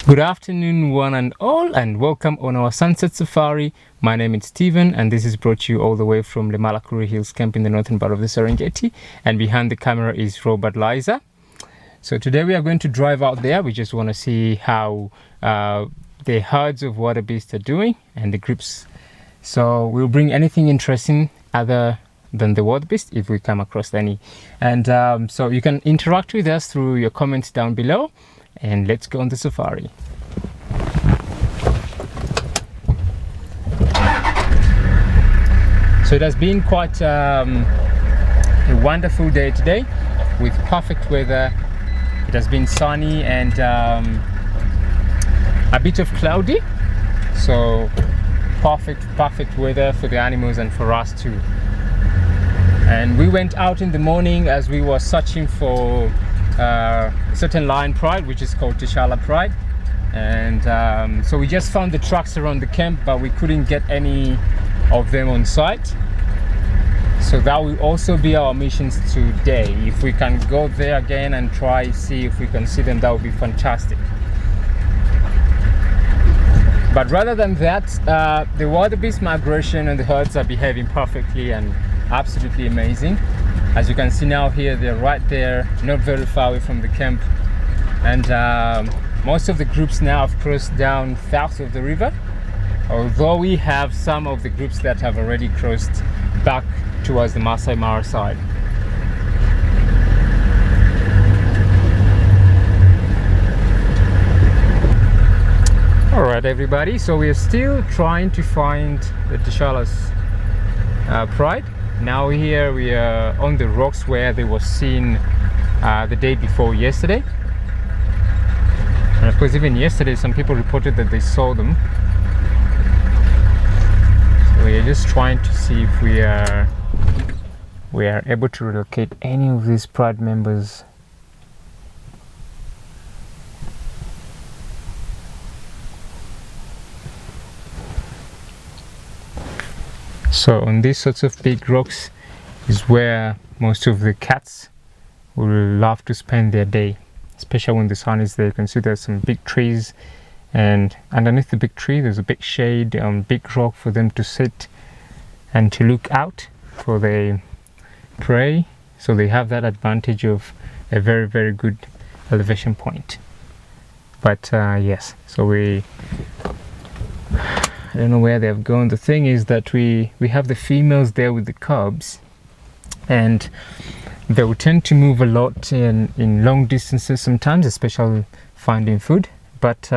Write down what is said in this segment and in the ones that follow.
Good afternoon, one and all, and welcome on our sunset safari. My name is Steven, and this is brought to you all the way from the Kuria Hills camp in the northern part of the Serengeti. And behind the camera is Robert Liza. So today we are going to drive out there. We just want to see how the herds of wildebeest are doing and the groups. So we'll bring anything interesting other than the wildebeest if we come across any. And so you can interact with us through your comments down below. And let's go on the safari. So it has been quite a wonderful day today with perfect weather. It has been sunny and a bit of cloudy, so perfect weather for the animals and for us too. And we went out in the morning as we were searching for a certain lion pride, which is called Tishala pride, and so we just found the tracks around the camp, but we couldn't get any of them on site. So that will also be our missions today. If we can go there again and try see if we can see them, that would be fantastic. But rather than that, the wildebeest migration and the herds are behaving perfectly and absolutely amazing. As you can see now here, they're right there, not very far away from the camp. And most of the groups now have crossed down south of the river, although we have some of the groups that have already crossed back towards the Masai Mara side. Alright everybody, so we are still trying to find the Tishala's pride. Now here we are on the rocks where they were seen the day before yesterday. And of course even yesterday some people reported that they saw them. So we are just trying to see if we are able to relocate any of these pride members. So on these sorts of big rocks is where most of the cats will love to spend their day, especially when the sun is there. You can see there's some big trees, and underneath the big tree there's a big shade, big rock for them to sit and to look out for their prey. So they have that advantage of a very good elevation point. But yes, so I don't know where they have gone. The thing is that we have the females there with the cubs, and they will tend to move a lot in long distances sometimes, especially finding food. But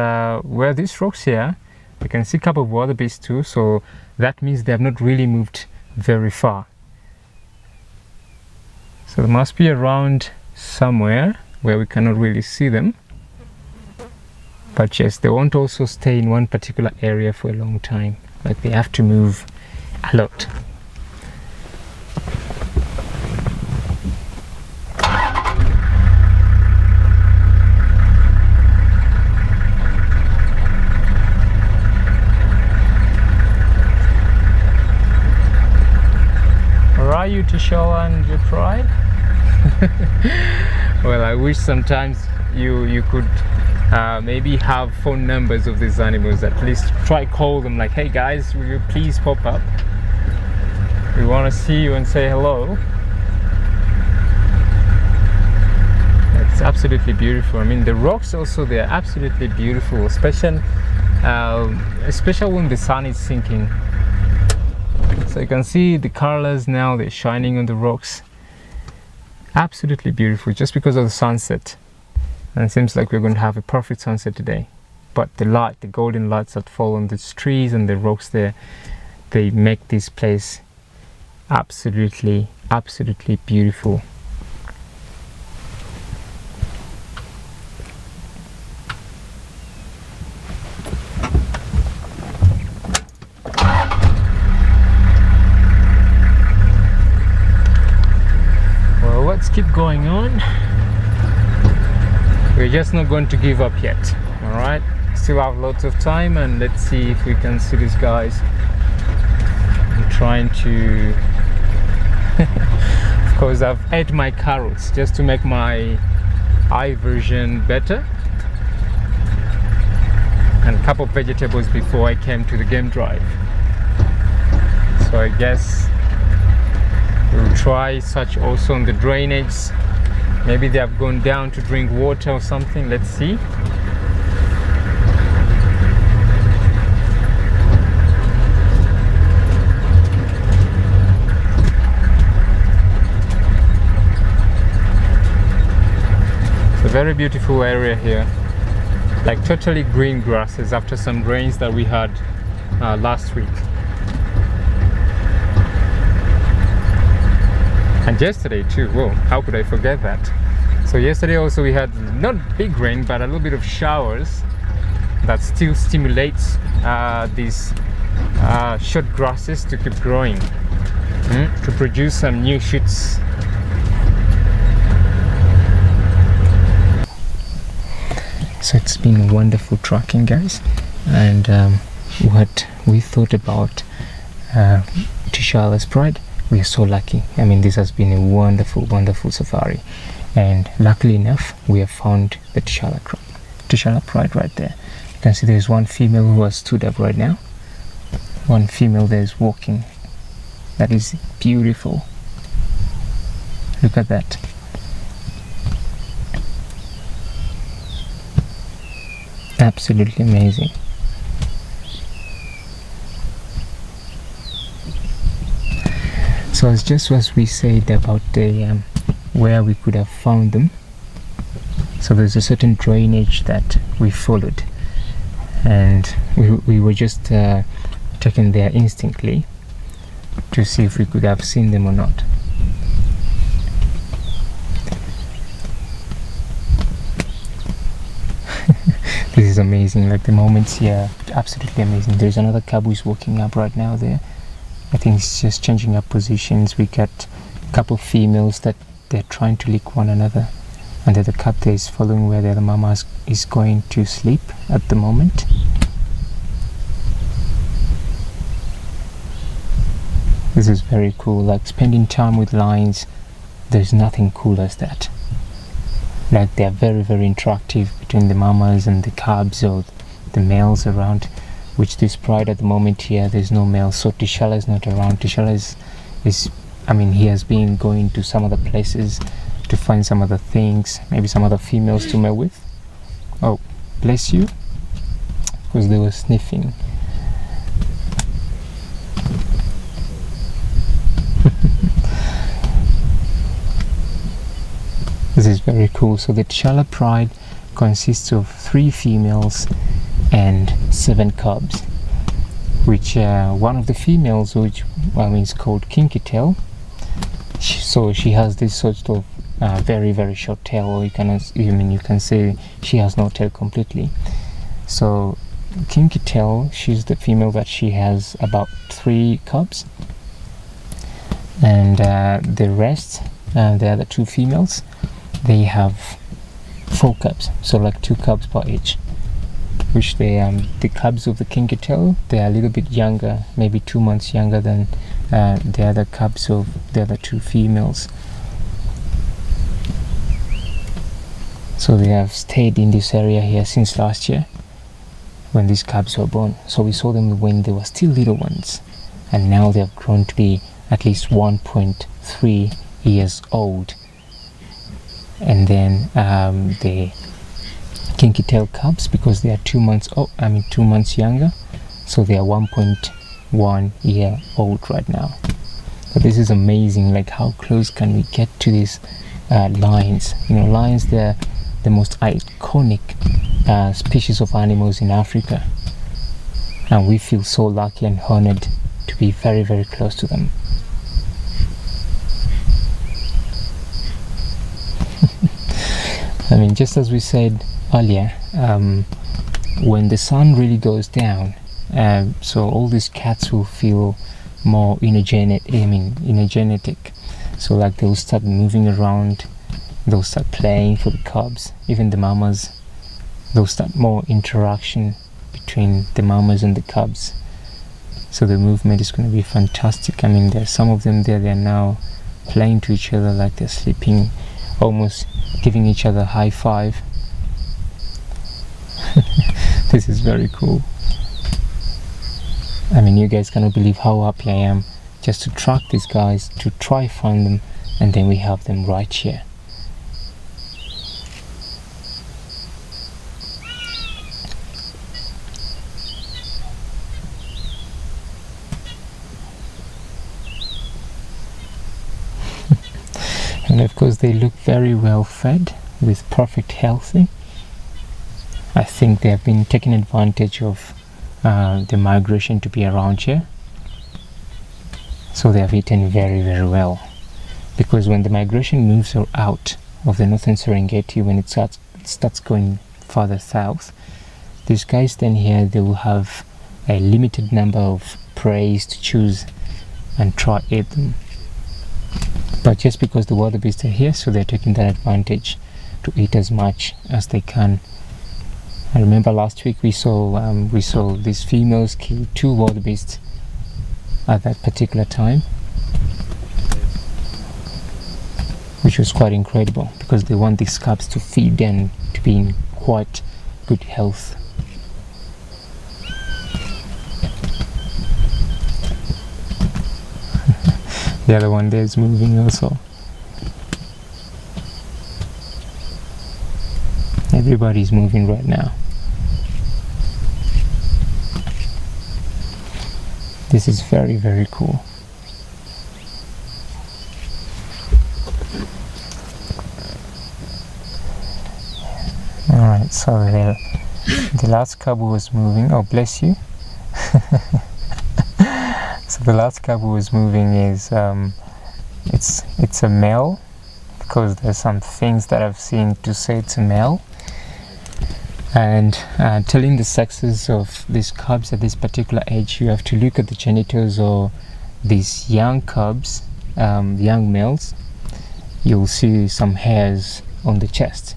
where these rocks here, you can see a couple of wildebeest too, so that means they have not really moved very far. So they must be around somewhere where we cannot really see them. But yes, they won't also stay in one particular area for a long time. Like, they have to move a lot. Where are you, Tishala and your pride? Well, I wish sometimes you could maybe have phone numbers of these animals. At least try call them like, hey guys, will you please pop up? We want to see you and say hello. It's absolutely beautiful. I mean, the rocks also, they're absolutely beautiful, especially when the sun is sinking. So you can see the colors now, they're shining on the rocks. Absolutely beautiful, just because of the sunset. And it seems like we're going to have a perfect sunset today. But the light, the golden lights that fall on these trees and the rocks there, they make this place absolutely beautiful. Well, let's keep going on. We're just not going to give up yet. Alright, still have lots of time, and let's see if we can see these guys. I'm trying to of course I've ate my carrots just to make my eye version better. and a couple of vegetables before I came to the game drive. So I guess we'll try search also on the drainage. Maybe they have gone down to drink water or something. Let's see. It's a very beautiful area here. Like totally green grasses after some rains that we had last week. And yesterday too. Whoa, how could I forget that? So yesterday also we had not big rain but a little bit of showers that still stimulates these short grasses to keep growing, to produce some new shoots. So it's been wonderful tracking, guys, and what we thought about Tishala's Pride, we are so lucky. I mean, this has been a wonderful safari, and luckily enough we have found the Tishala Pride right there. You can see there's one female who has stood up right now. One female there is walking. That is beautiful. Look at that. Absolutely amazing. So it's just as we said about the where we could have found them. So there's a certain drainage that we followed, and we were just taken there instantly to see if we could have seen them or not. This is amazing, like the moments here, absolutely amazing. There's another cub who's walking up right now there. I think it's just changing up positions. We got a couple of females that they're trying to lick one another, and the cub there is following where the other mama is going to sleep at the moment. This is very cool, like spending time with lions. There's nothing cool as that. Like they're very interactive between the mamas and the cubs or the males around, which this Pride at the moment here there's no male, so Tishala is not around. Tishala is I mean, he has been going to some other places to find some other things, maybe some other females to mate with. Oh, bless you, because they were sniffing. This is very cool. So the Tishala Pride consists of 3 females and 7 cubs, which one of the females, which is called Kinky Tail. So she has this sort of very short tail, or you can say she has no tail completely. So Kinky Tail, she's the female that she has about 3 cubs, and the rest, the other 2 females, they have 4 cubs, so like 2 cubs per each. Which they the cubs of the Kinky Tail, they are a little bit younger, maybe 2 months younger than the other cubs of the other 2 females. So they have stayed in this area here since last year when these cubs were born. So we saw them when they were still little ones, and now they have grown to be at least 1.3 years old. And then the Kinky Tail cubs, because they are 2 months 2 months younger, so they are 1.1 year old right now. But this is amazing, like how close can we get to these lions? You know, lions, they're the most iconic species of animals in Africa, and we feel so lucky and honored to be very close to them. I mean, just as we said earlier, when the sun really goes down, so all these cats will feel more energetic. So like they'll start moving around, they'll start playing for the cubs, even the mamas. They'll start more interaction between the mamas and the cubs. So the movement is going to be fantastic. I mean, there's some of them there, they're now playing to each other like they're sleeping, almost giving each other a high five. This is very cool. I mean, you guys cannot believe how happy I am just to track these guys, to try find them, and then we have them right here. And of course they look very well fed with perfect healthy. I think they have been taking advantage of the migration to be around here, so they have eaten very well, because when the migration moves out of the Northern Serengeti, when it starts going further south, these guys then here, they will have a limited number of prey to choose and try eat them. But just because the wildebeest are here, so they're taking that advantage to eat as much as they can. I remember last week we saw these females kill 2 wildebeests at that particular time, which was quite incredible, because they want these cubs to feed and to be in quite good health. The other one there is moving also. Everybody's moving right now. This is very cool. Alright, so the last cub was moving. Oh, bless you. So the last cub who is moving is it's a male, because there's some things that I've seen to say it's a male. And telling the sexes of these cubs at this particular age, you have to look at the genitals of these young cubs, young males. You'll see some hairs on the chest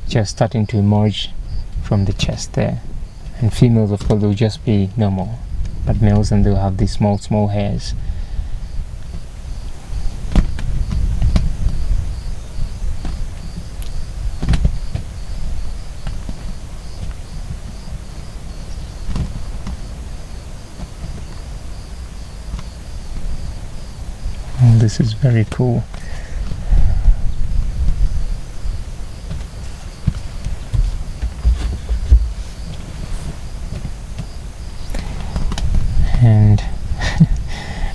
just starting to emerge from the chest there, and females, of course, will just be normal, but males, and they'll have these small hairs. Oh, this is very cool. And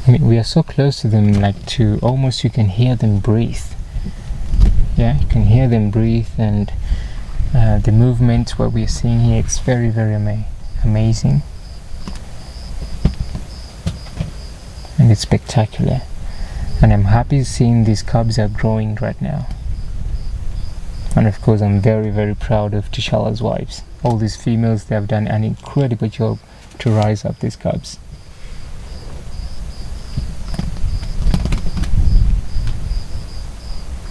I mean, we are so close to them, like to almost you can hear them breathe. Yeah, you can hear them breathe, and the movement what we are seeing here, it's very amazing, and it's spectacular. And I'm happy seeing these cubs are growing right now. And of course, I'm very proud of Tishala's wives. All these females, they have done an incredible job to rise up these cubs.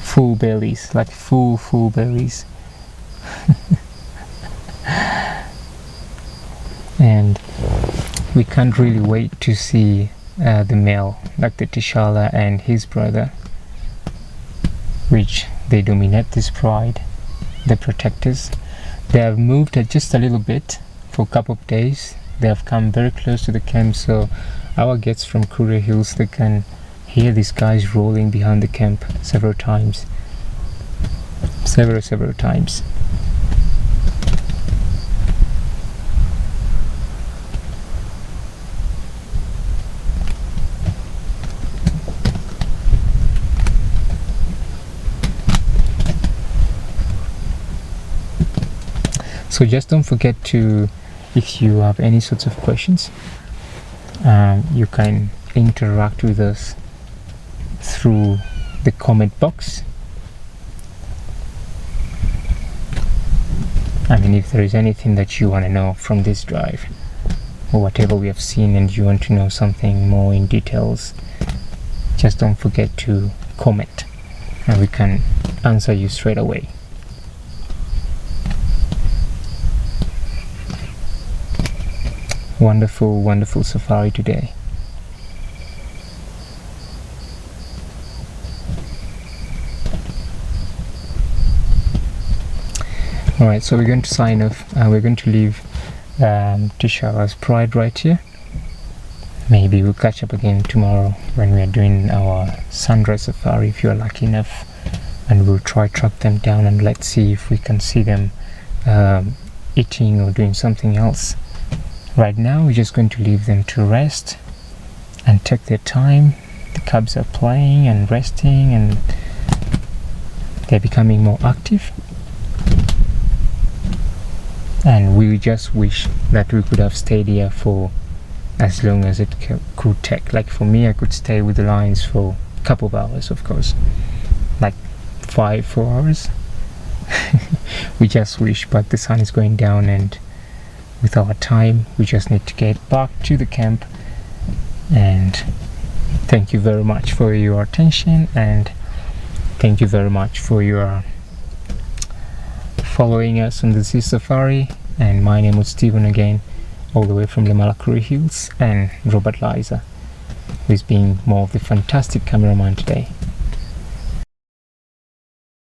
Full bellies, like full bellies. And we can't really wait to see the male, like the Tishala and his brother, which they dominate this pride, the protectors. They have moved just a little bit for a couple of days. They have come very close to the camp, so our guests from Kuria Hills, they can hear these guys rolling behind the camp several times. Several times. So just don't forget to, if you have any sorts of questions, you can interact with us through the comment box. I mean, if there is anything that you want to know from this drive, or whatever we have seen, and you want to know something more in details, just don't forget to comment, and we can answer you straight away. Wonderful safari today. Alright, so we're going to sign off. We're going to leave Tishala's pride right here. Maybe we'll catch up again tomorrow when we are doing our sunrise safari if you are lucky enough, and we'll try track them down and let's see if we can see them eating or doing something else. Right now we're just going to leave them to rest and take their time. The cubs are playing and resting and they're becoming more active, and we just wish that we could have stayed here for as long as it could take. Like for me, I could stay with the lions for a couple of hours, of course, like 4 hours. We just wish, but the sun is going down and with our time we just need to get back to the camp. And thank you very much for your attention, and thank you very much for your following us on the Sea Safari. And my name is Stephen again, all the way from the Kuria Hills, and Robert Liza, who's being more of the fantastic cameraman today.